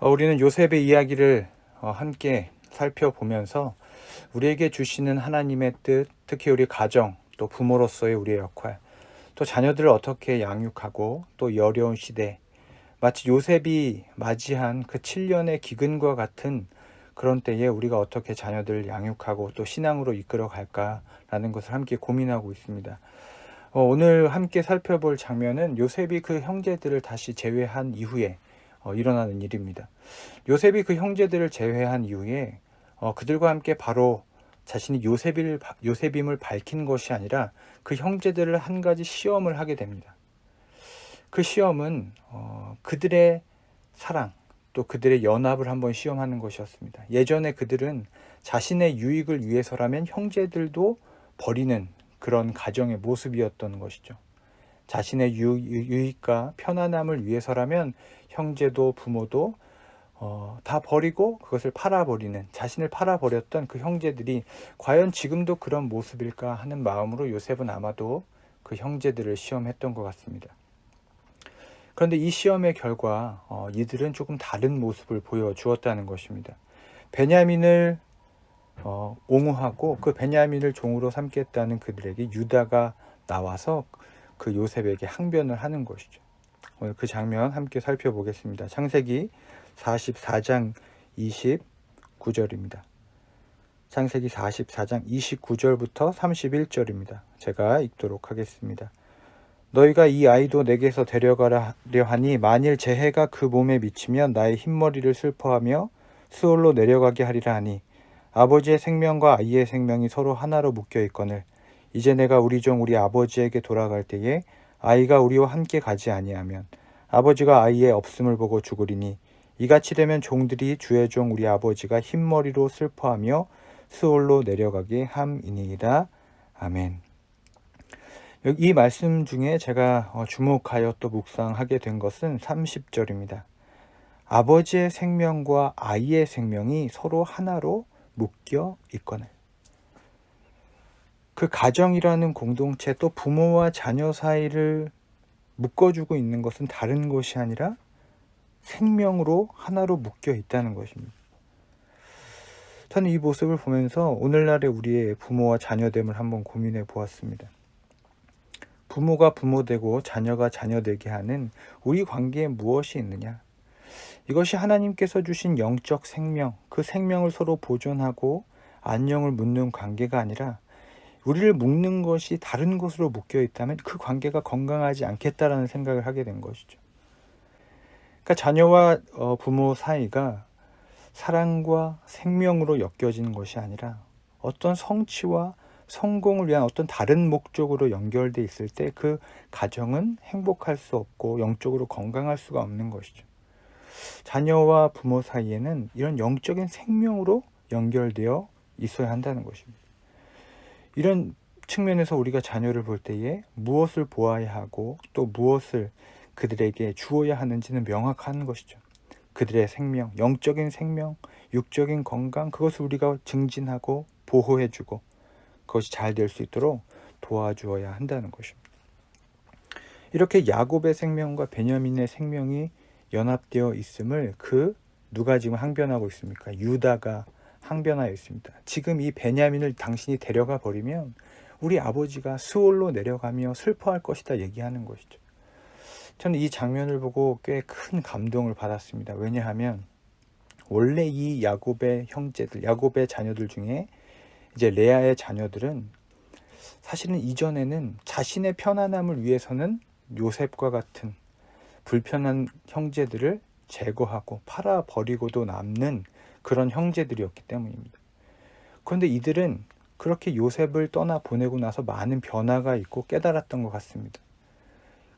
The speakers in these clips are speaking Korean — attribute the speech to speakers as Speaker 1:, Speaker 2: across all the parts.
Speaker 1: 우리는 요셉의 이야기를 함께 살펴보면서 우리에게 주시는 하나님의 뜻, 특히 우리 가정, 또 부모로서의 우리의 역할, 또 자녀들을 어떻게 양육하고 또 이 어려운 시대, 마치 요셉이 맞이한 그 7년의 기근과 같은 그런 때에 우리가 어떻게 자녀들을 양육하고 또 신앙으로 이끌어 갈까라는 것을 함께 고민하고 있습니다. 오늘 함께 살펴볼 장면은 요셉이 그 형제들을 다시 제외한 이후에 일어나는 일입니다. 요셉이 그 형제들을 제외한 이후에 그들과 함께 바로 자신이 요셉임을 밝힌 것이 아니라 그 형제들을 한 가지 시험을 하게 됩니다. 그 시험은 그들의 사랑, 또 그들의 연합을 한번 시험하는 것이었습니다. 예전에 그들은 자신의 유익을 위해서라면 형제들도 버리는 그런 가정의 모습이었던 것이죠. 자신의 유익과 편안함을 위해서라면 형제도 부모도 다 버리고 그것을 팔아버리는, 자신을 팔아버렸던 그 형제들이 과연 지금도 그런 모습일까 하는 마음으로 요셉은 아마도 그 형제들을 시험했던 것 같습니다. 그런데 이 시험의 결과 이들은 조금 다른 모습을 보여주었다는 것입니다. 베냐민을 옹호하고 그 베냐민을 종으로 삼겠다는 그들에게 유다가 나와서 그 요셉에게 항변을 하는 것이죠. 오늘 그 장면 함께 살펴보겠습니다. 창세기 44장 29절입니다. 창세기 44장 29절부터 31절입니다. 제가 읽도록 하겠습니다. 너희가 이 아이도 내게서 데려가려 하니 만일 재해가 그 몸에 미치면 나의 흰머리를 슬퍼하며 수월로 내려가게 하리라 하니 아버지의 생명과 아이의 생명이 서로 하나로 묶여 있거늘 이제 내가 우리 종 우리 아버지에게 돌아갈 때에 아이가 우리와 함께 가지 아니하면 아버지가 아이의 없음을 보고 죽으리니 이같이 되면 종들이 주의 종 우리 아버지가 흰머리로 슬퍼하며 수월로 내려가게 함이니이다. 아멘. 이 말씀 중에 제가 주목하여 또 묵상하게 된 것은 30절입니다. 아버지의 생명과 아이의 생명이 서로 하나로 묶여 있거늘. 그 가정이라는 공동체, 또 부모와 자녀 사이를 묶어주고 있는 것은 다른 것이 아니라 생명으로 하나로 묶여 있다는 것입니다. 저는 이 모습을 보면서 오늘날의 우리의 부모와 자녀됨을 한번 고민해 보았습니다. 부모가 부모되고 자녀가 자녀되게 하는 우리 관계에 무엇이 있느냐? 이것이 하나님께서 주신 영적 생명, 그 생명을 서로 보존하고 안녕을 묻는 관계가 아니라 우리를 묶는 것이 다른 것으로 묶여 있다면 그 관계가 건강하지 않겠다라는 생각을 하게 된 것이죠. 그러니까 자녀와 부모 사이가 사랑과 생명으로 엮여지는 것이 아니라 어떤 성취와 성공을 위한 어떤 다른 목적으로 연결돼 있을 때 그 가정은 행복할 수 없고 영적으로 건강할 수가 없는 것이죠. 자녀와 부모 사이에는 이런 영적인 생명으로 연결되어 있어야 한다는 것입니다. 이런 측면에서 우리가 자녀를 볼 때에 무엇을 보아야 하고 또 무엇을 그들에게 주어야 하는지는 명확한 것이죠. 그들의 생명, 영적인 생명, 육적인 건강, 그것을 우리가 증진하고 보호해주고 그것이 잘 될 수 있도록 도와주어야 한다는 것입니다. 이렇게 야곱의 생명과 베냐민의 생명이 연합되어 있음을 누가 지금 항변하고 있습니까? 유다가 항변하여 있습니다. 지금 이 베냐민을 당신이 데려가 버리면 우리 아버지가 수월로 내려가며 슬퍼할 것이다 얘기하는 것이죠. 저는 이 장면을 보고 꽤 큰 감동을 받았습니다. 왜냐하면 원래 이 야곱의 형제들, 야곱의 자녀들 중에 이제 레아의 자녀들은 사실은 이전에는 자신의 편안함을 위해서는 요셉과 같은 불편한 형제들을 제거하고 팔아버리고도 남는 그런 형제들이었기 때문입니다. 그런데 이들은 그렇게 요셉을 떠나 보내고 나서 많은 변화가 있고 깨달았던 것 같습니다.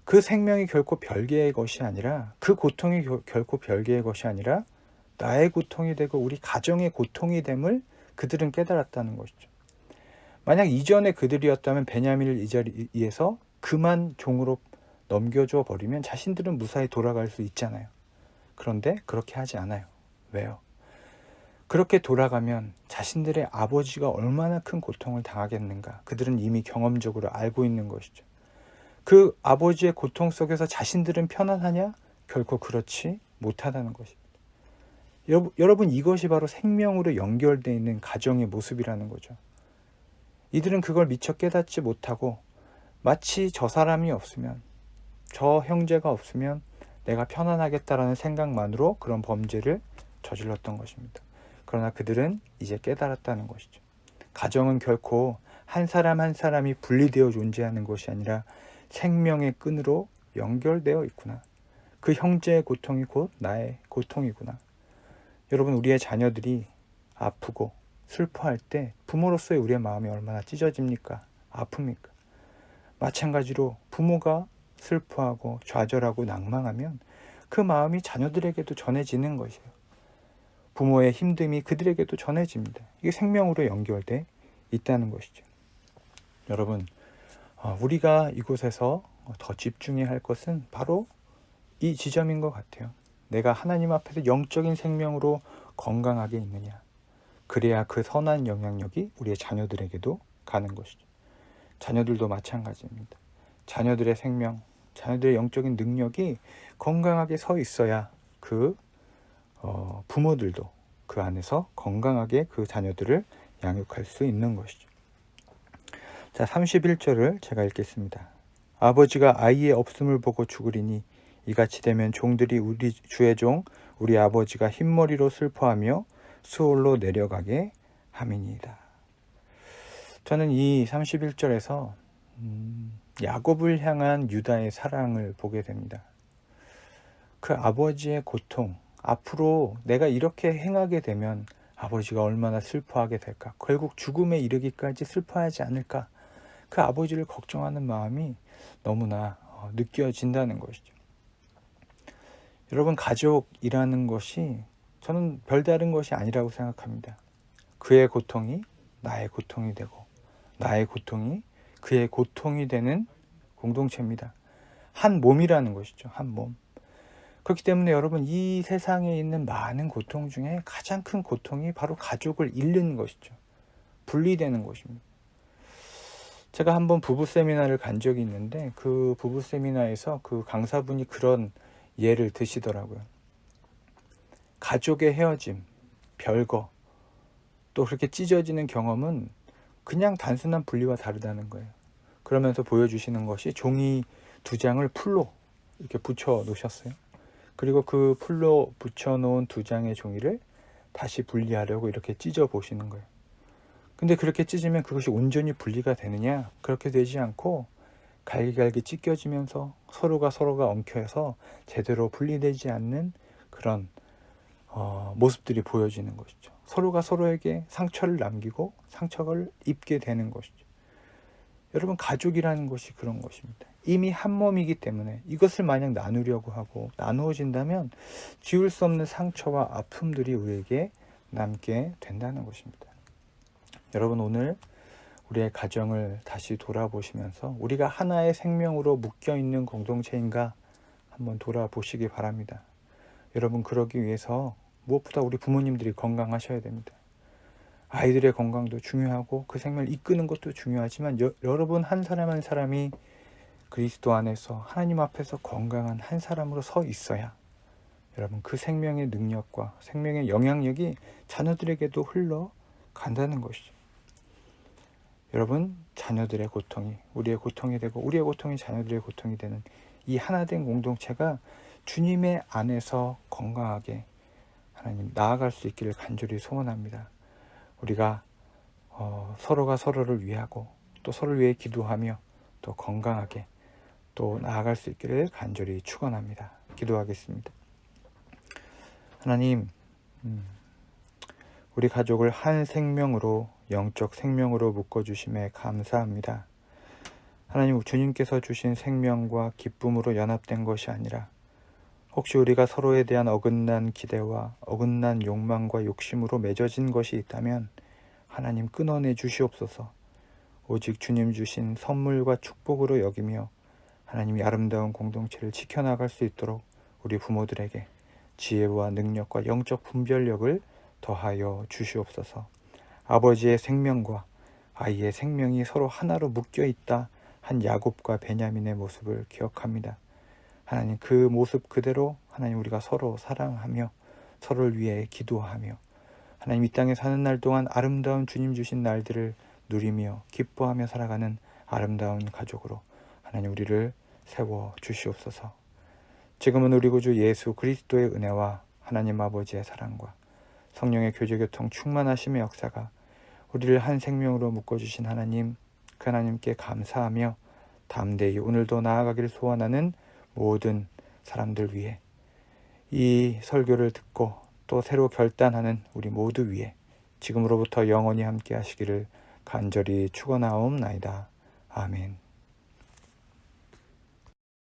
Speaker 1: 그 생명이 결코 별개의 것이 아니라, 그 고통이 결코 별개의 것이 아니라 나의 고통이 되고 우리 가정의 고통이 됨을 그들은 깨달았다는 것이죠. 만약 이전에 그들이었다면 베냐민을 이 자리에서 그만 종으로 넘겨줘 버리면 자신들은 무사히 돌아갈 수 있잖아요. 그런데 그렇게 하지 않아요. 왜요? 그렇게 돌아가면 자신들의 아버지가 얼마나 큰 고통을 당하겠는가, 그들은 이미 경험적으로 알고 있는 것이죠. 그 아버지의 고통 속에서 자신들은 편안하냐? 결코 그렇지 못하다는 것입니다. 여러분 이것이 바로 생명으로 연결되어 있는 가정의 모습이라는 거죠. 이들은 그걸 미처 깨닫지 못하고 마치 저 사람이 없으면, 저 형제가 없으면 내가 편안하겠다라는 생각만으로 그런 범죄를 저질렀던 것입니다. 그러나 그들은 이제 깨달았다는 것이죠. 가정은 결코 한 사람 한 사람이 분리되어 존재하는 것이 아니라 생명의 끈으로 연결되어 있구나. 그 형제의 고통이 곧 나의 고통이구나. 여러분, 우리의 자녀들이 아프고 슬퍼할 때 부모로서의 우리의 마음이 얼마나 찢어집니까? 아픕니까? 마찬가지로 부모가 슬퍼하고 좌절하고 낭망하면 그 마음이 자녀들에게도 전해지는 것이에요. 부모의 힘듦이 그들에게도 전해집니다. 이게 생명으로 연결돼 있다는 것이죠. 여러분, 우리가 이곳에서 더 집중해야 할 것은 바로 이 지점인 것 같아요. 내가 하나님 앞에서 영적인 생명으로 건강하게 있느냐. 그래야 그 선한 영향력이 우리의 자녀들에게도 가는 것이죠. 자녀들도 마찬가지입니다. 자녀들의 생명, 자녀들의 영적인 능력이 건강하게 서 있어야 그 부모들도 그 안에서 건강하게 그 자녀들을 양육할 수 있는 것이죠. 자, 31절을 제가 읽겠습니다. 아버지가 아이의 없음을 보고 죽으리니 이같이 되면 종들이 우리 주의 종 우리 아버지가 흰머리로 슬퍼하며 수올로 내려가게 함이니이다. 저는 이 31절에서 야곱을 향한 유다의 사랑을 보게 됩니다. 그 아버지의 고통, 앞으로 내가 이렇게 행하게 되면 아버지가 얼마나 슬퍼하게 될까, 결국 죽음에 이르기까지 슬퍼하지 않을까, 그 아버지를 걱정하는 마음이 너무나 느껴진다는 것이죠. 여러분, 가족이라는 것이 저는 별다른 것이 아니라고 생각합니다. 그의 고통이 나의 고통이 되고 나의 고통이 그의 고통이 되는 공동체입니다. 한 몸이라는 것이죠. 한 몸. 그렇기 때문에 여러분, 이 세상에 있는 많은 고통 중에 가장 큰 고통이 바로 가족을 잃는 것이죠. 분리되는 것입니다. 제가 한번 부부 세미나를 간 적이 있는데 그 부부 세미나에서 그 강사분이 그런 예를 드시더라고요. 가족의 헤어짐, 별거, 또 그렇게 찢어지는 경험은 그냥 단순한 분리와 다르다는 거예요. 그러면서 보여주시는 것이 종이 2장을 풀로 이렇게 붙여 놓으셨어요. 그리고 그 풀로 붙여 놓은 2장의 종이를 다시 분리하려고 이렇게 찢어 보시는 거예요. 근데 그렇게 찢으면 그것이 온전히 분리가 되느냐? 그렇게 되지 않고 갈기갈기 찢겨지면서 서로가 엉켜서 제대로 분리되지 않는 그런 모습들이 보여지는 것이죠. 서로가 서로에게 상처를 남기고 상처를 입게 되는 것이죠. 여러분, 가족이라는 것이 그런 것입니다. 이미 한 몸이기 때문에 이것을 만약 나누려고 하고 나누어진다면 지울 수 없는 상처와 아픔들이 우리에게 남게 된다는 것입니다. 여러분, 오늘 우리의 가정을 다시 돌아보시면서 우리가 하나의 생명으로 묶여있는 공동체인가 한번 돌아보시기 바랍니다. 여러분, 그러기 위해서 무엇보다 우리 부모님들이 건강하셔야 됩니다. 아이들의 건강도 중요하고 그 생명을 이끄는 것도 중요하지만 여러분 한 사람 한 사람이 그리스도 안에서 하나님 앞에서 건강한 한 사람으로 서 있어야 여러분 그 생명의 능력과 생명의 영향력이 자녀들에게도 흘러간다는 것이죠. 여러분, 자녀들의 고통이 우리의 고통이 되고 우리의 고통이 자녀들의 고통이 되는 이 하나된 공동체가 주님의 안에서 건강하게 하나님 나아갈 수 있기를 간절히 소원합니다. 우리가 서로가 서로를 위하고 또 서로를 위해 기도하며 또 건강하게 또 나아갈 수 있기를 간절히 축원합니다. 기도하겠습니다. 하나님, 우리 가족을 한 생명으로 영적 생명으로 묶어주심에 감사합니다. 하나님, 주님께서 주신 생명과 기쁨으로 연합된 것이 아니라 혹시 우리가 서로에 대한 어긋난 기대와 어긋난 욕망과 욕심으로 맺어진 것이 있다면 하나님 끊어내 주시옵소서. 오직 주님 주신 선물과 축복으로 여기며 하나님이 아름다운 공동체를 지켜나갈 수 있도록 우리 부모들에게 지혜와 능력과 영적 분별력을 더하여 주시옵소서. 아버지의 생명과 아이의 생명이 서로 하나로 묶여있다 한 야곱과 베냐민의 모습을 기억합니다. 하나님, 그 모습 그대로 하나님 우리가 서로 사랑하며 서로를 위해 기도하며 하나님 이 땅에 사는 날 동안 아름다운 주님 주신 날들을 누리며 기뻐하며 살아가는 아름다운 가족으로 하나님 우리를 세워 주시옵소서. 지금은 우리 구주 예수 그리스도의 은혜와 하나님 아버지의 사랑과 성령의 교제교통 충만하심의 역사가 우리를 한 생명으로 묶어주신 하나님, 그 하나님께 감사하며 담대히 오늘도 나아가기를 소원하는 모든 사람들 위해 이 설교를 듣고 또 새로 결단하는 우리 모두 위해 지금으로부터 영원히 함께 하시기를 간절히 축원하옵나이다. 아멘.